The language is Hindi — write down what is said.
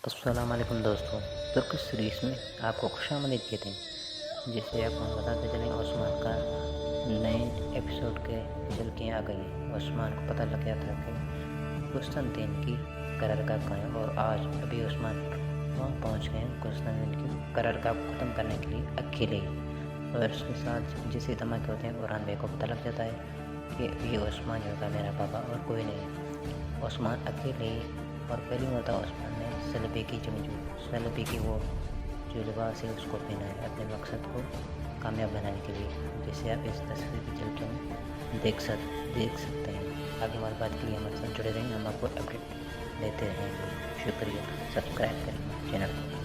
अस्सलाम वालेकुम दोस्तों। तुर्क सीरीज़ में आपको खुशामदीद कहते हैं। जिससे आपको बताते चलें ओस्मान का नए एपिसोड के झलकियाँ आ गई हैं। ओस्मान को पता लग गया था कि कुस्तनतीन की करारगाह कहाँ है और आज अभी ओस्मान वहाँ पहुँच गए हैं कुस्तनतीन की करारगाह को ख़त्म करने के लिए अकेले ही। और उसके साथ जैसे धमाके होते हैं बुरहान बेग को पता लग जाता है कि ये ओस्मान ही होगा मेरा पापा और कोई नहीं। ओस्मान अकेले ही और पहली मरतबा ओस्मान ने सलबे की वो जो लिबास है उसको पहना है अपने मकसद को कामयाब बनाने के लिए, जिसे आप इस तस्वीर की झलकियों में देख सकते हैं। आगे हमारी बात के लिए हमारे साथ जुड़े रहें, हम आपको अपडेट देते रहेंगे। शुक्रिया, सब्सक्राइब करें चैनल को।